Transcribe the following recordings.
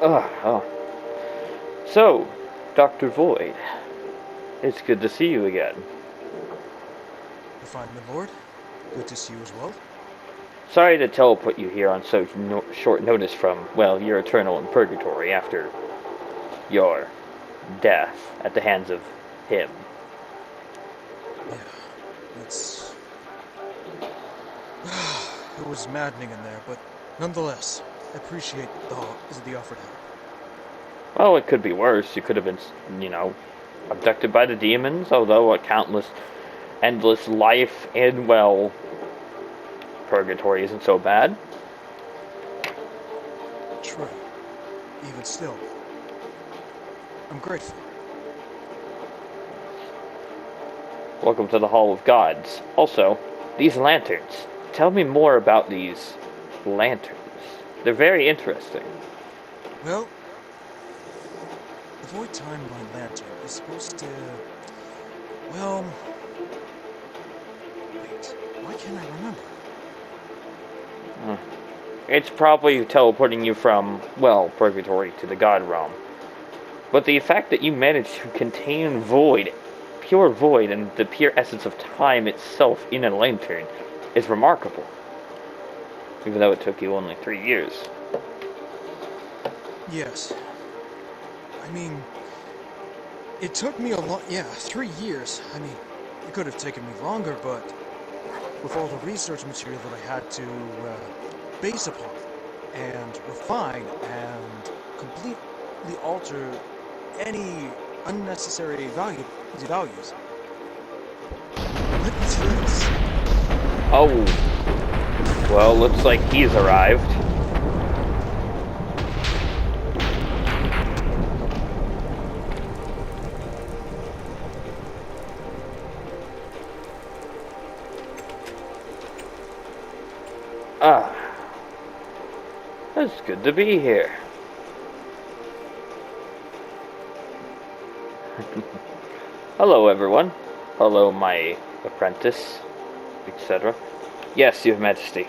Oh. So, Dr. Void, it's good to see you again. You find my lord? Good to see you as well. Sorry to teleport you here on so short notice from, well, your eternal in purgatory after your death at the hands of him. Yeah, it's... it was maddening in there, but nonetheless, I appreciate the offered help. Well, it could be worse. You could have been, abducted by the demons, although a countless, endless life in, well, purgatory isn't so bad. True. Even still, I'm grateful. Welcome to the Hall of Gods. Also, these lanterns. Tell me more about these lanterns. They're very interesting. Well, the Void Timeline Lantern is supposed to... Well... Wait, why can't I remember? It's probably teleporting you from, well, purgatory to the god realm. But the fact that you managed to contain void, pure void, and the pure essence of time itself in a lantern is remarkable. Even though it took you only 3 years. Yes. I mean... It took me a lot... Yeah, 3 years. I mean, it could have taken me longer, but... With all the research material that I had to base upon, and refine, and completely alter any unnecessary values. Let me do this. Oh. Well, looks like he's arrived. Ah. It's good to be here. Hello, everyone. Hello, my apprentice, etc. Yes, Your Majesty.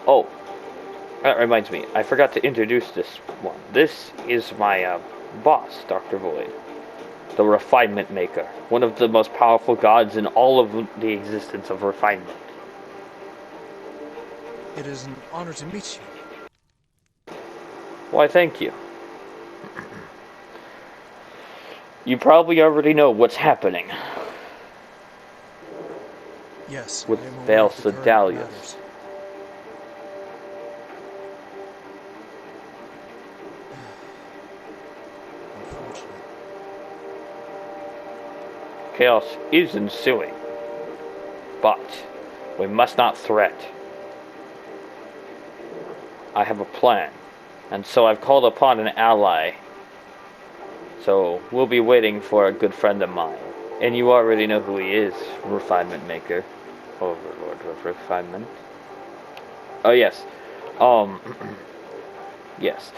Oh, that reminds me. I forgot to introduce this one. This is my boss, Dr. Void, the Refinement Maker, one of the most powerful gods in all of the existence of refinement. It is an honor to meet you. Why, thank you. You probably already know what's happening. Yes, With I am aware Vale of the current Sedalius. matters. Unfortunate. Chaos is ensuing. But we must not threat. I have a plan, and so I've called upon an ally. So we'll be waiting for a good friend of mine. And you already know who he is, Refinement Maker. Overlord of Refinement. Oh yes. Yes.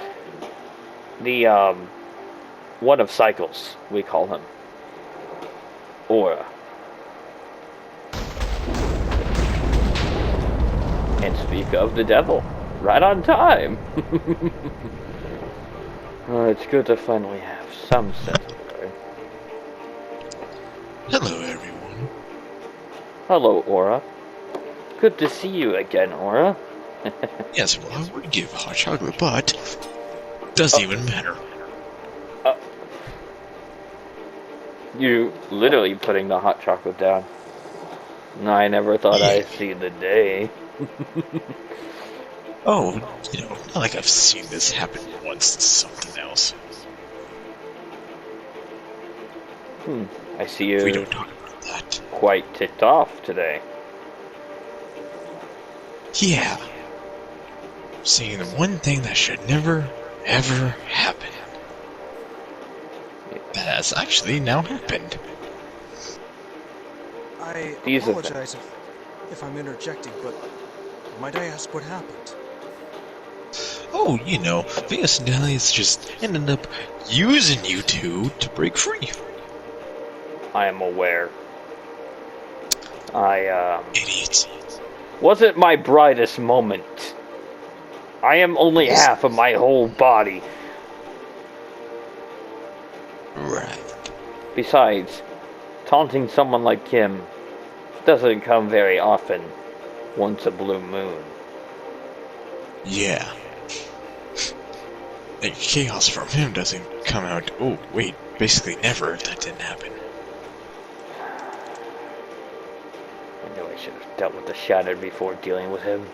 The one of cycles, we call him. Aura. And speak of the devil. Right on time. Oh, it's good to finally have some sense of pride. Hello, everyone. Hello, Aura. Good to see you again, Aura. Yes, well, I would give hot chocolate, but doesn't even matter. You literally putting the hot chocolate down. No, I never thought I'd see the day. Oh, not like I've seen this happen once to something else. I see you We don't talk about that. quite ticked off today. Yeah. Seeing the one thing that should never, ever happen. That has actually now happened. I These are apologize if I'm interjecting, but might I ask what happened? Oh, Venus and Dahlia's just ended up using you two to break free. I am aware. Idiots. wasn't my brightest moment. I am only half of my whole body. Right. Besides, taunting someone like him doesn't come very often once a blue moon. Yeah. The chaos from him doesn't come out. Oh, wait, basically never if that didn't happen. I knew I should have dealt with the Shattered before dealing with him.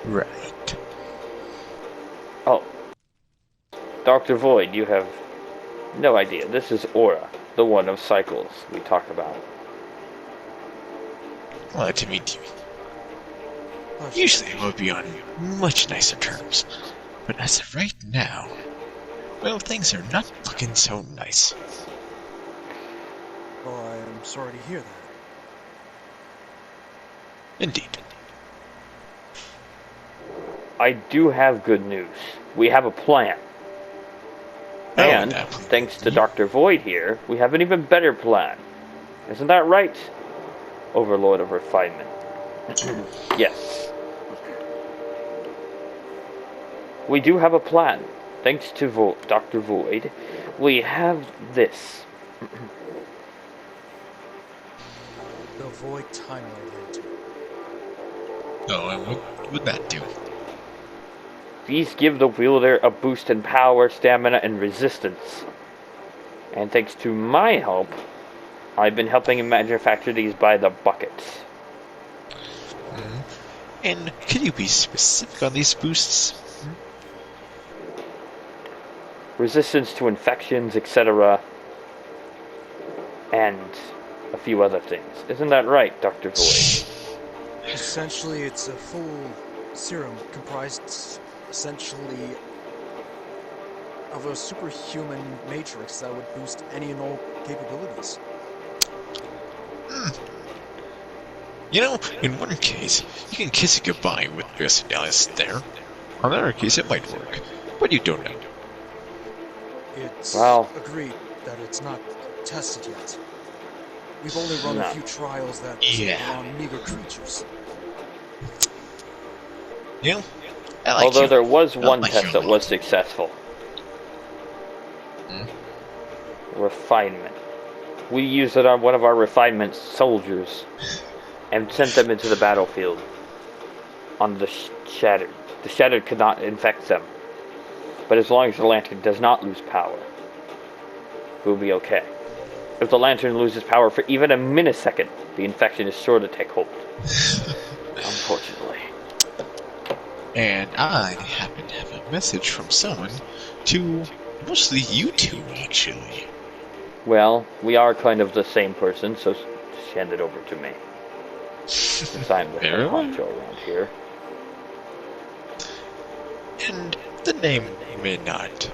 Right. Oh. Dr. Void, you have no idea. This is Aura, the one of cycles we talked about. Glad to meet you. Usually I would be on much nicer terms, but as of right now, well, things are not looking so nice. Well, I am sorry to hear that. Indeed. I do have good news. We have a plan. Oh, And, that- thanks to Dr. Void here, we have an even better plan. Isn't that right, Overlord of Refinement? Yes. We do have a plan. Thanks to Dr. Void, we have this. The Void Timeline Lantern. Oh, and what would that do? These give the wielder a boost in power, stamina, and resistance. And thanks to my help, I've been helping him manufacture these by the buckets. And could you be specific on these boosts? Resistance to infections, etc. And a few other things. Isn't that right, Dr. Void? Essentially, it's a full serum comprised essentially of a superhuman matrix that would boost any and all capabilities. You know, in one case, you can kiss it goodbye with Dallas there. On the other case, it might work, but you don't know. It's Well- agreed that it's not tested yet. We've only run No. a few trials that Yeah. were on meager creatures. You know, I like Although you. there was I one like test you a that lot. was successful. Refinement. We used it on one of our refinement soldiers and sent them into the battlefield on the Shattered. The Shattered could not infect them. But as long as the lantern does not lose power, we'll be okay. If the lantern loses power for even a millisecond, the infection is sure to take hold. Unfortunately. And I happen to have a message from someone to mostly you two, actually. Well, we are kind of the same person, so just hand it over to me. Since I'm the Very well. honcho around here. And the name may not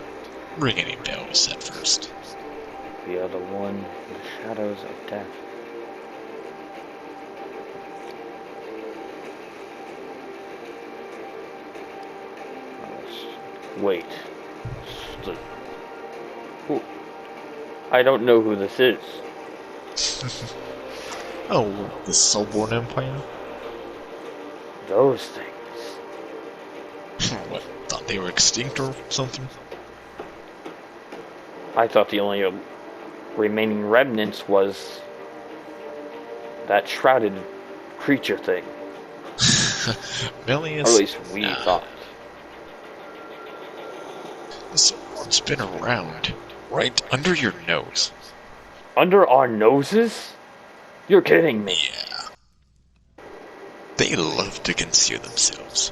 ring any bells at first. The other one, the shadows of death. Wait. Who? I don't know who this is. Oh, the Soulborn Empire? Those things. What, thought they were extinct or something? I thought the only remaining remnants was that shrouded creature thing. Melius? Or at least we Nah. thought. The Soulborn's been around, right under your nose. Under our noses? You're kidding me. Yeah. They love to conceal themselves.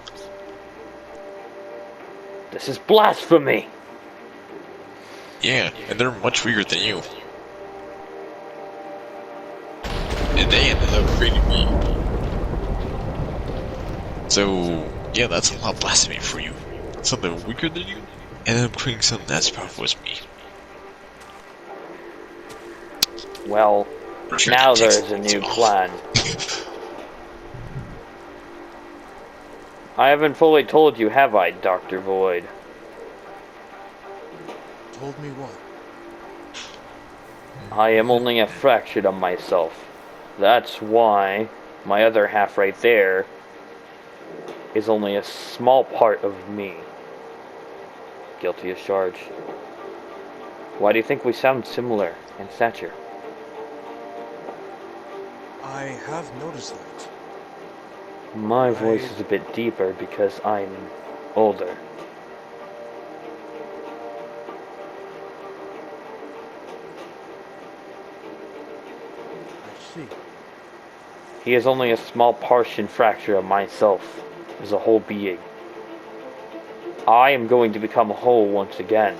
This is blasphemy. Yeah, and they're much bigger than you. And they ended up creating me. So, yeah, that's a lot of blasphemy for you. Something weaker than you ended up creating something as powerful as me. Well, For sure now that takes there's a new off. plan. I haven't fully told you, have I, Dr. Void? Told me what? I am only a fraction of myself. That's why my other half right there is only a small part of me. Guilty as charged. Why do you think we sound similar in stature? I have noticed that. My voice is a bit deeper because I'm older. I see. He is only a small portion fracture of myself as a whole being. I am going to become whole once again.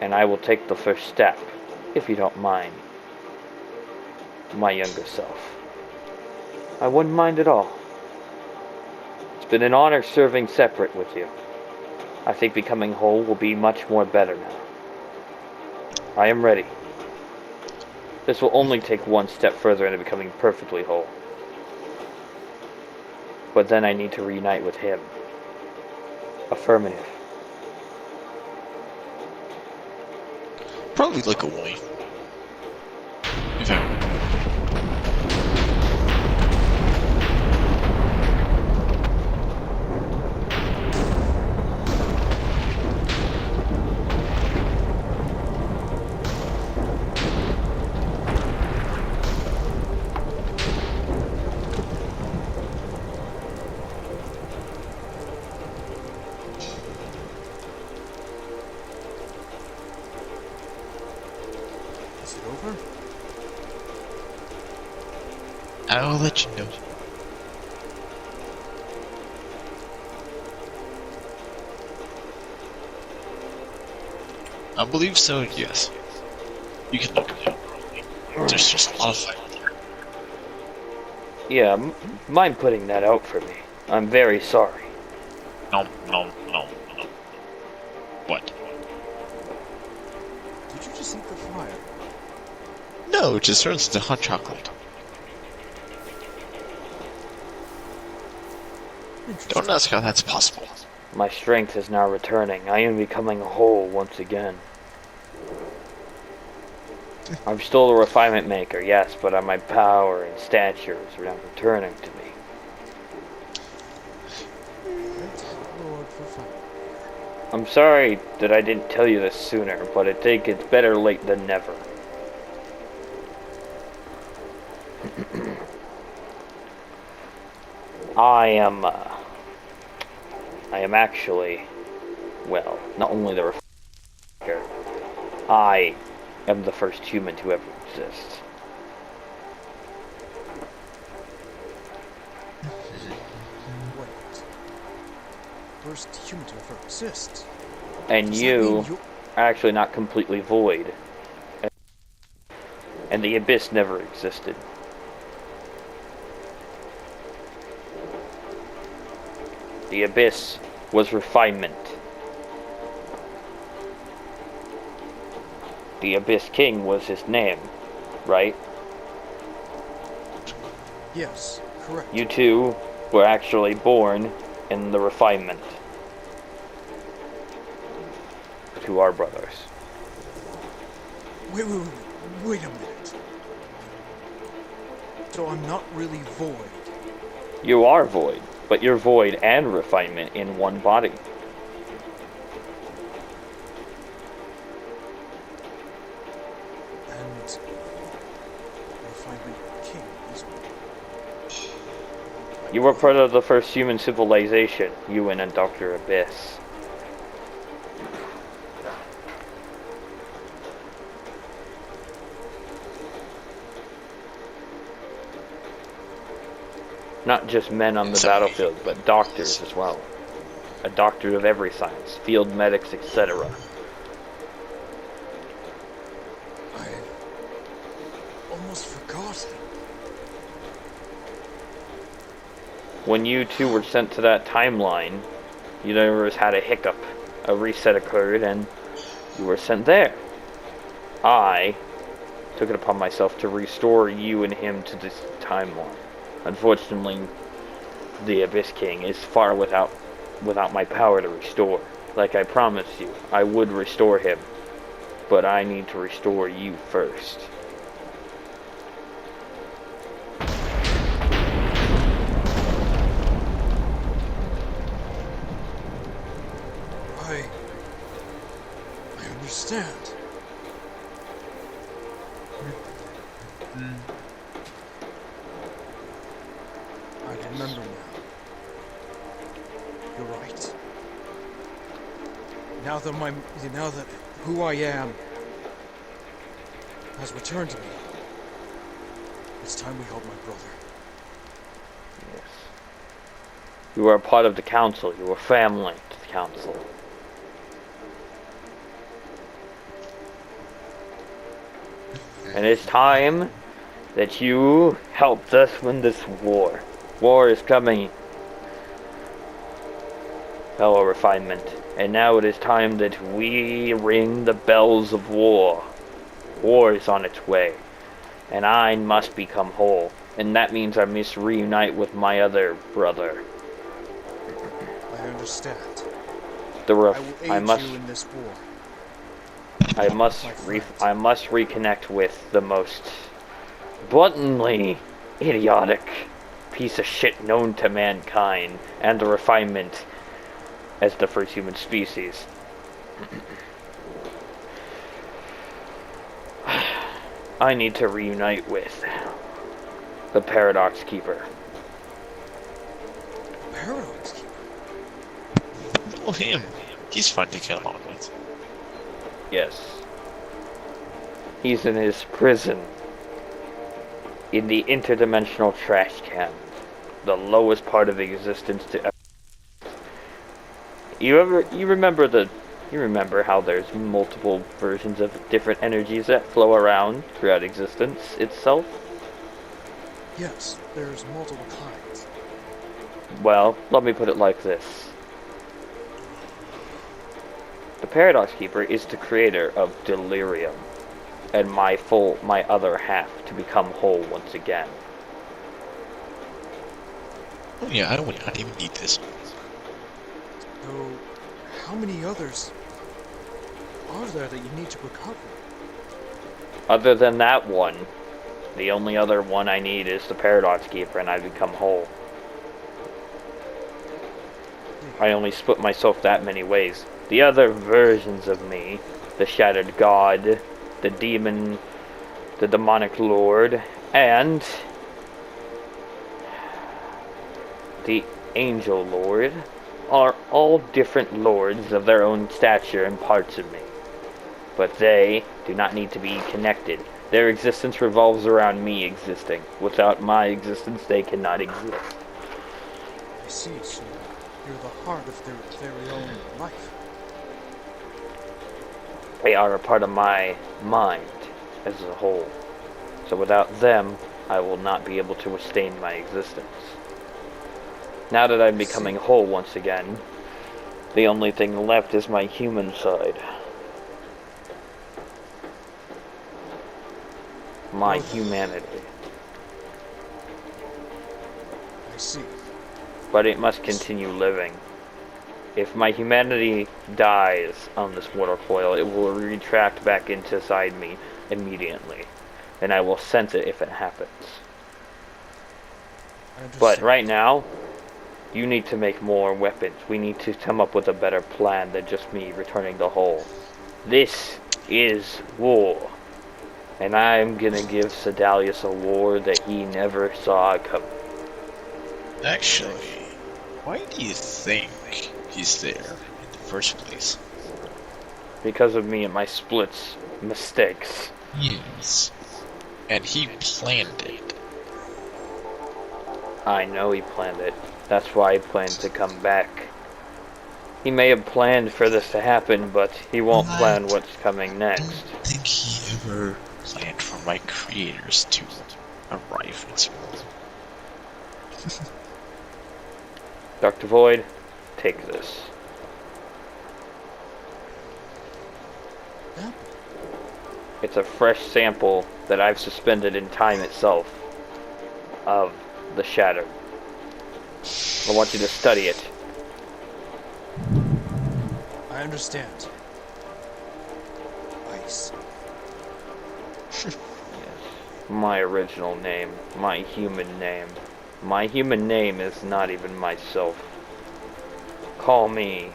And I will take the first step, if you don't mind. My younger self. I wouldn't mind at all. It's been an honor serving separate with you. I think becoming whole will be much more better now. I am ready. This will only take one step further into becoming perfectly whole. But then I need to reunite with him. Affirmative. Probably like a wife. In fact, Is it over? I'll let you know. I believe so, yes. You can look at it. There's just a lot of fight there. Yeah, mind putting that out for me. I'm very sorry. No. What? Did you just eat the fire? No, it just turns into hot chocolate. Interesting. Don't ask how that's possible. My strength is now returning. I am becoming whole once again. I'm still a refinement maker, yes, but my power and stature is now returning to me. Lord for fun. I'm sorry that I didn't tell you this sooner, but I think it's better late than never. I am actually, well, not only the refiner, I am the first human to ever exist. Wait. First human to ever exist. And Does that mean you you're- are actually not completely void. And the abyss never existed. The abyss was refinement. The Abyss King was his name, right? Yes, correct. You two were actually born in the refinement. To our brothers. Wait a minute. So I'm not really void. You are void, but you're void and refinement in one body. And refinement king is You were part of the first human civilization, you and Dr. Abyss. Not just men on the battlefield, but doctors as well. A doctor of every science, field medics, etc. I almost forgot. When you two were sent to that timeline, universe had a hiccup. A reset occurred and you were sent there. I took it upon myself to restore you and him to this timeline. Unfortunately, the Abyss King is far without my power to restore. Like I promised you, I would restore him. but I need to restore you first. I understand. I remember now. You're right. Now that who I am has returned to me, it's time we help my brother. Yes. You are a part of the council. You are family to the council. And it's time that you helped us win this war. War is coming, fellow refinement. And now it is time that we ring the bells of war. War is on its way. And I must become whole. And that means I must reunite with my other brother. I understand. I will aid must you in this war. I must reconnect with the most blatantly idiotic piece of shit known to mankind and the refinement as the first human species. I need to reunite with the Paradox Keeper. Paradox Keeper? Oh, him. He's fun to get along with. Yes. He's in his prison. In the interdimensional trash can. The lowest part of existence to ever. You remember how there's multiple versions of different energies that flow around throughout existence itself? Yes, there's multiple kinds. Well, let me put it like this. The Paradox Keeper is the creator of delirium, and my other half to become whole once again. Oh yeah, I would not even need this. So, how many others are there that you need to recover? Other than that one, the only other one I need is the Paradox Keeper, and I become whole. I only split myself that many ways. The other versions of me, the Shattered God, the Demon, the Demonic Lord, and the Angel Lord, are all different lords of their own stature and parts of me. But they do not need to be connected. Their existence revolves around me existing. Without my existence, they cannot exist. I see, so you're the heart of their very own life. They are a part of my mind as a whole. So without them, I will not be able to sustain my existence. Now that I'm becoming whole once again, the only thing left is my human side. My humanity. I see. But it must continue living. If my humanity dies on this mortal coil, it will retract back inside me immediately. And I will sense it if it happens. But right now, you need to make more weapons. We need to come up with a better plan than just me returning the whole. This is war. And I'm gonna give Sedalius a war that he never saw coming. Actually, why do you think he's there in the first place? Because of me and my splits mistakes. Yes. And he planned it. I know he planned it. That's why he planned to come back. He may have planned for this to happen, but he won't plan what's coming next. I don't think he ever planned for my creators to arrive in this world. Dr. Void, take this. Yeah. It's a fresh sample that I've suspended in time itself of the Shadow. I want you to study it. I understand. I peace. Yes. My original name. My human name. My human name is not even myself. Call me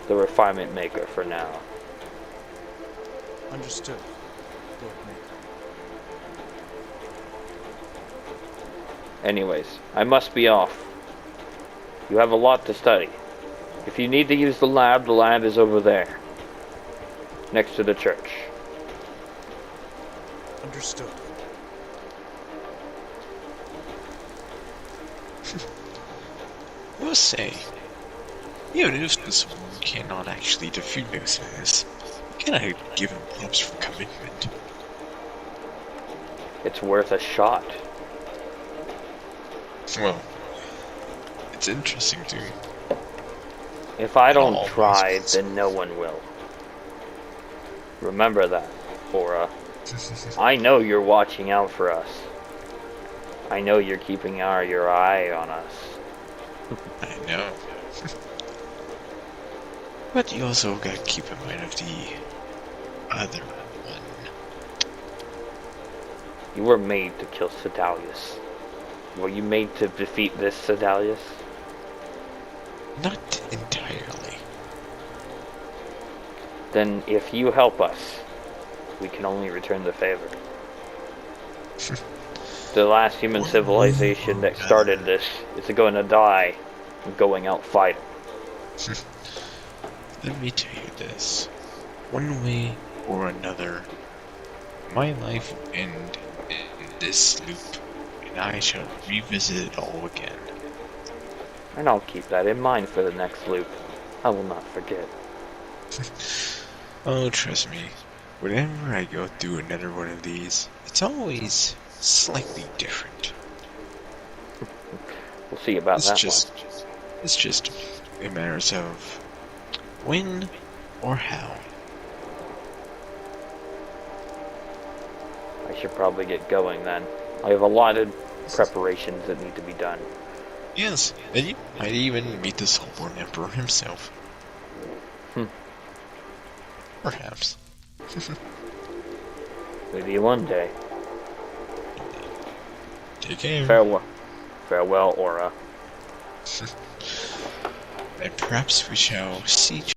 the Refinement Maker for now. Understood, Lord Maker. Anyways, I must be off. You have a lot to study. If you need to use the lab is over there. Next to the church. Understood. We'll say, even if this one cannot actually defeat Lucius, can I give him props for commitment? It's worth a shot. Well, it's interesting to me. If I don't Always try, is. then no one will. Remember that, Aura. I know you're watching out for us. I know you're keeping your eye on us. I know. But you also gotta keep in mind of the other one. You were made to kill Sedalius. Were you made to defeat this Sedalius? Not entirely. Then if you help us, we can only return the favor. The last human civilization that started this is going to die going out fighting. Let me tell you this. One way or another, my life will end in this loop, and I shall revisit it all again. And I'll keep that in mind for the next loop. I will not forget. Oh, trust me. Whenever I go through another one of these, it's always slightly different. We'll see about It's that just a matter of when or how. one. I should probably get going then. I have a lot of preparations that need to be done. Yes, and you might even meet the Soulborn Emperor himself. Perhaps. Maybe one day. Take care. Farewell. Farewell, Aura. And perhaps we shall see each